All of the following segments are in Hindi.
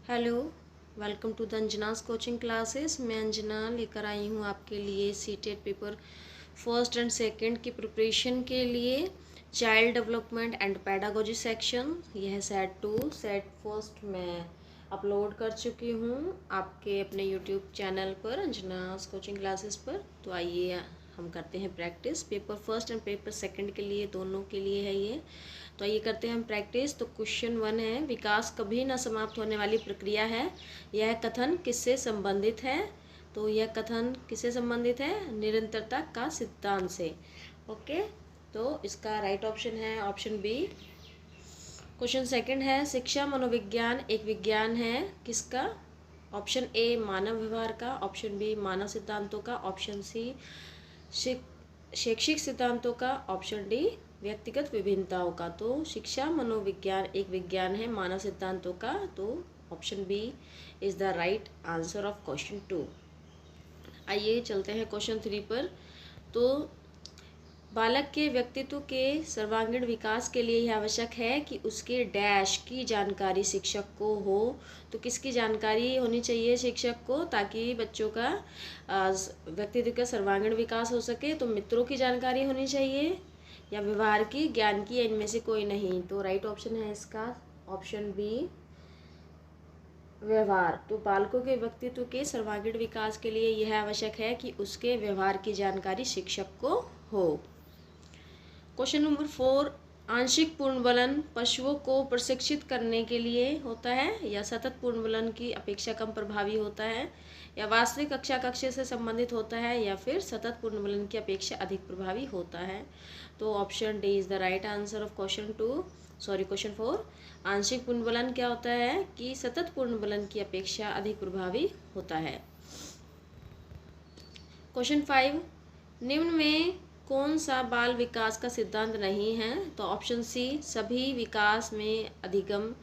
Hello, welcome to the Anjana's coaching classes. मैं अंजना लेकर आई हूँ आपके लिए CTET paper first and second की प्रिपरेशन के लिए child development and pedagogy section. यह सेट 2 सेट फर्स्ट मैं अपलोड कर चुकी हूँ आपके अपने यूट्यूब चैनल पर अंजनास कोचिंग क्लासेस पर। तो आइए हम करते हैं practice. Paper first and paper second के लिए, दोनों के लिए है ये। तो ये करते हैं हम प्रैक्टिस। तो क्वेश्चन 1 है, विकास कभी न समाप्त होने वाली प्रक्रिया है, यह कथन किससे संबंधित है? तो यह कथन किससे संबंधित है? निरंतरता का सिद्धांत से। ओके, तो इसका राइट ऑप्शन है ऑप्शन बी। क्वेश्चन सेकंड है, शिक्षा मनोविज्ञान एक विज्ञान है किसका? ऑप्शन ए मानव व्यवहार का, ऑप्शन बी मानव सिद्धांतों का, ऑप्शन सी शैक्षिक सिद्धांतों का, ऑप्शन डी व्यक्तिगत विभिन्नताओं का। तो शिक्षा मनोविज्ञान एक विज्ञान है मानव सिद्धांतों का, तो option B is the right answer of question 2। आइए चलते हैं क्वेश्चन 3 पर। तो बालक के व्यक्तित्व के सर्वांगीण विकास के लिए यह आवश्यक है कि उसके डैश की जानकारी शिक्षक को हो। तो किसकी जानकारी होनी चाहिए शिक्षक को, ताकि बच्चों का व्यक्तित्व का सर्वांगीण विकास हो सके? तो मित्रों की जानकारी होनी चाहिए, या व्यवहार की, ज्ञान की, या इनमें से कोई नहीं। तो राइट ऑप्शन है इसका ऑप्शन बी व्यवहार। तो बालकों के व्यक्तित्व के सर्वांगीण विकास के लिए यह आवश्यक है कि उसके व्यवहार की जानकारी शिक्षक को हो। क्वेश्चन नंबर 4, आंशिक पूर्णबलन पशुओं को प्रशिक्षित करने के लिए होता है, या सतत पूर्णबलन की अपेक्षा कम प्रभावी होता है, या वास्तविक कक्षा कक्ष से संबंधित होता है, या फिर सतत पूर्णबलन की अपेक्षा अधिक प्रभावी होता है? तो option D is the right answer of question 4। आंशिक पूर्णबलन क्या होता है कि सतत पूर्णबलन की अपेक्षा अधिक प्रभावी होता है। क्वेश्चन 5, निम्न में कौन सा बाल विकास का सिद्धांत नहीं है? तो ऑप्शन सी सभी विकास में अधिगम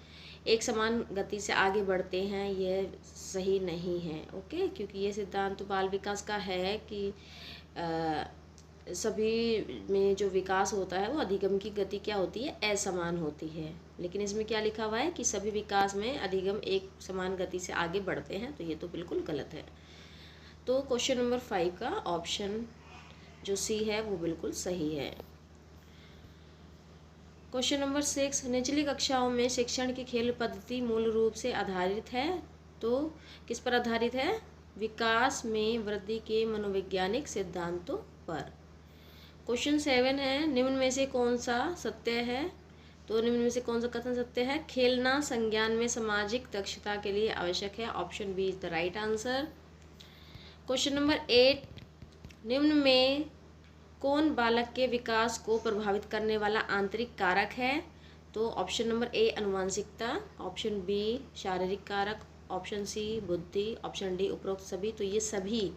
एक समान गति से आगे बढ़ते हैं, यह सही नहीं है। ओके, क्योंकि ये सिद्धांत तो बाल विकास का है कि सभी में जो विकास होता है वो अधिगम की गति क्या होती है? असमान होती है। लेकिन इसमें क्या लिखा हुआ है कि सभी विकास में अधिगम एक समान गति से आगे बढ़ते हैं, तो ये तो बिल्कुल गलत है। तो क्वेश्चन नंबर 5 का ऑप्शन जो सी है वो बिल्कुल सही है। क्वेश्चन नंबर 6, निचली कक्षाओं में शिक्षण की खेल पद्धति मूल रूप से आधारित है। तो किस पर आधारित है? विकास में वृद्धि के मनोवैज्ञानिक सिद्धांतों पर। क्वेश्चन 7 है, निम्न में से कौन सा सत्य है? तो निम्न में से कौन सा कथन सत्य है? खेलना संज्ञान में सामाजिक दक्षता के लिए आवश्यक है। Option B is the right answer. Question number 8, निम्न में कौन बालक के विकास को प्रभावित करने वाला आंतरिक कारक है? तो ऑप्शन नंबर ए अनुवांशिकता, ऑप्शन बी शारीरिक कारक, ऑप्शन सी बुद्धि, ऑप्शन डी उपरोक्त सभी। तो ये सभी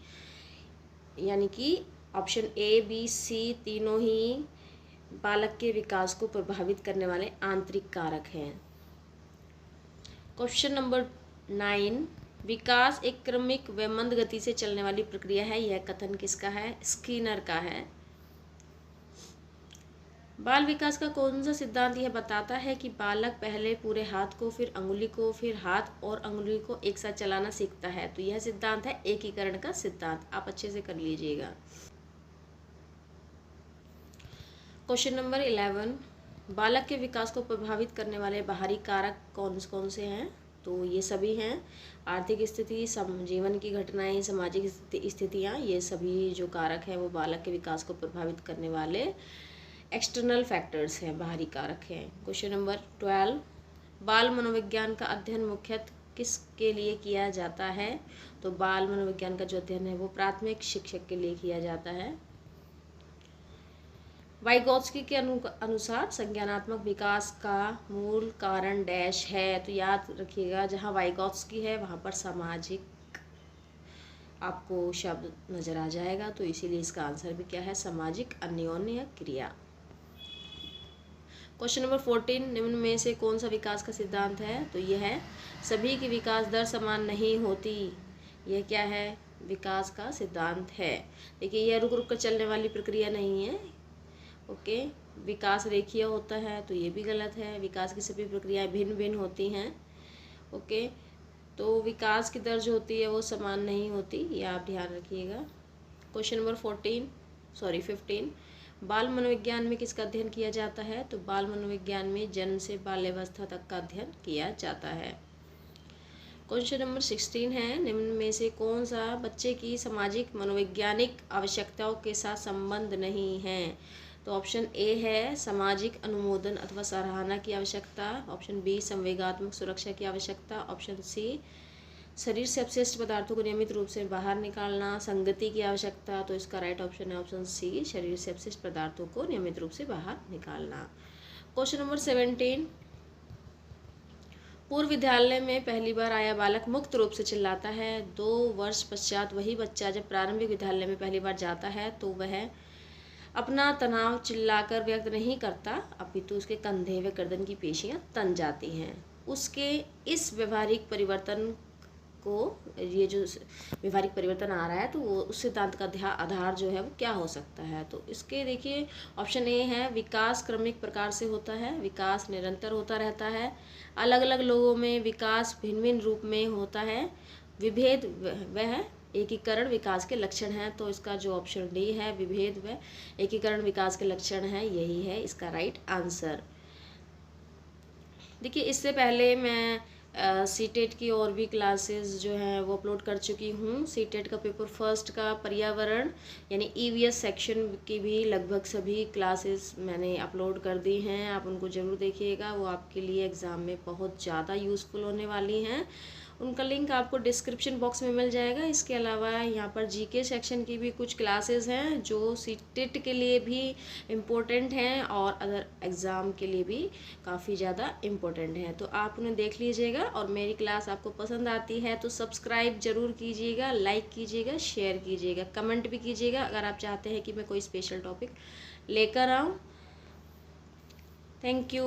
यानी कि ऑप्शन ए बी सी तीनों ही बालक के विकास को प्रभावित करने वाले आंतरिक कारक हैं। क्वेश्चन नंबर 9, विकास एक क्रमिक व मंद गति से चलने वाली प्रक्रिया है, यह कथन किसका है? स्किनर का है। बाल विकास का कौन सा सिद्धांत यह बताता है कि बालक पहले पूरे हाथ को, फिर अंगुली को, फिर हाथ और अंगुली को एक साथ चलाना सीखता है? तो यह सिद्धांत है एकीकरण का सिद्धांत। आप अच्छे से कर लीजिएगा। क्वेश्चन नंबर 11, बालक के विकास को प्रभावित करने वाले बाहरी कारक कौन कौन से हैं? तो ये सभी हैं आर्थिक स्थिति, जीवन की घटनाएं, सामाजिक स्थितियाँ, ये सभी जो कारक हैं वो बालक के विकास को प्रभावित करने वाले एक्सटर्नल फैक्टर्स हैं, बाहरी कारक हैं। क्वेश्चन नंबर 12, बाल मनोविज्ञान का अध्ययन मुख्यतः किसके लिए किया जाता है? तो बाल मनोविज्ञान का जो अध्ययन है वो प्राथमिक शिक्षक के लिए किया जाता है। वाइगोत्स्की के अनुसार संज्ञानात्मक विकास का मूल कारण डैश है। तो याद रखिएगा, जहाँ वाइगोत्स्की है वहाँ पर सामाजिक आपको शब्द नजर आ जाएगा, तो इसीलिए इसका आंसर भी क्या है? सामाजिक अन्योन्य क्रिया। क्वेश्चन नंबर 14, निम्न में से कौन सा विकास का सिद्धांत है? तो यह है सभी की विकास दर समान नहीं होती। यह क्या है? विकास का सिद्धांत है। देखिए, यह रुक रुक कर चलने वाली प्रक्रिया नहीं है। ओके, विकास रेखीय होता है, तो ये भी गलत है। विकास की सभी प्रक्रियाएं भिन्न भिन्न होती हैं। ओके, तो विकास की दर जो होती है वो समान नहीं होती, ये आप ध्यान रखिएगा। क्वेश्चन नंबर 15 बाल मनोविज्ञान में किसका अध्ययन किया जाता है? तो बाल मनोविज्ञान में जन्म से बाल्यावस्था तक का अध्ययन किया जाता है। क्वेश्चन नंबर 16 है, निम्न में से कौन सा बच्चे की सामाजिक मनोवैज्ञानिक आवश्यकताओं के साथ संबंध नहीं है? तो ऑप्शन ए है सामाजिक अनुमोदन अथवा सराहना की आवश्यकता, ऑप्शन बी संवेगात्मक सुरक्षा की आवश्यकता, ऑप्शन सी शरीर से अपशिष्ट पदार्थों को नियमित रूप से बाहर निकालना, संगति की आवश्यकता। तो इसका राइट ऑप्शन है ऑप्शन सी, शरीर से अपशिष्ट पदार्थों को नियमित रूप से बाहर निकालना। क्वेश्चन नंबर 17, पूर्व विद्यालय में पहली बार आया बालक मुक्त रूप से चिल्लाता है। 2 वर्ष पश्चात वही बच्चा जब प्रारंभिक विद्यालय में पहली बार जाता है तो वह अपना तनाव चिल्लाकर व्यक्त नहीं करता, अपितु उसके कंधे व गर्दन की पेशियां तन जाती हैं। उसके इस व्यवहारिक परिवर्तन को, ये जो व्यवहारिक परिवर्तन आ रहा है, तो वो उस सिद्धांत का आधार जो है वो क्या हो सकता है? तो इसके देखिए ऑप्शन ए है विकास क्रमिक प्रकार से होता है, विकास निरंतर होता रहता है, अलग अलग लोगों में विकास भिन्न भिन्न रूप में होता है, विभेद वह एकीकरण विकास के लक्षण हैं। तो इसका जो ऑप्शन डी है विभेद व एकीकरण विकास के लक्षण है, यही है इसका राइट आंसर। देखिए इससे पहले मैं सीटेट की और भी क्लासेस जो हैं वो अपलोड कर चुकी हूँ। सीटेट का पेपर फर्स्ट का पर्यावरण यानी ईवीएस सेक्शन की भी लगभग सभी क्लासेस मैंने अपलोड कर दी हैं, आप उनको ज़रूर देखिएगा, वो आपके लिए एग्ज़ाम में बहुत ज़्यादा यूज़फुल होने वाली हैं। उनका लिंक आपको डिस्क्रिप्शन बॉक्स में मिल जाएगा। इसके अलावा यहाँ पर जीके सेक्शन की भी कुछ क्लासेस हैं जो सीटेट के लिए भी इम्पोर्टेंट हैं और अदर एग्ज़ाम के लिए भी काफ़ी ज़्यादा इम्पोर्टेंट हैं, तो आप उन्हें देख लीजिएगा। और मेरी क्लास आपको पसंद आती है तो सब्सक्राइब ज़रूर कीजिएगा, लाइक कीजिएगा, शेयर कीजिएगा, कमेंट भी कीजिएगा अगर आप चाहते हैं कि मैं कोई स्पेशल टॉपिक लेकर आऊँ। Thank you.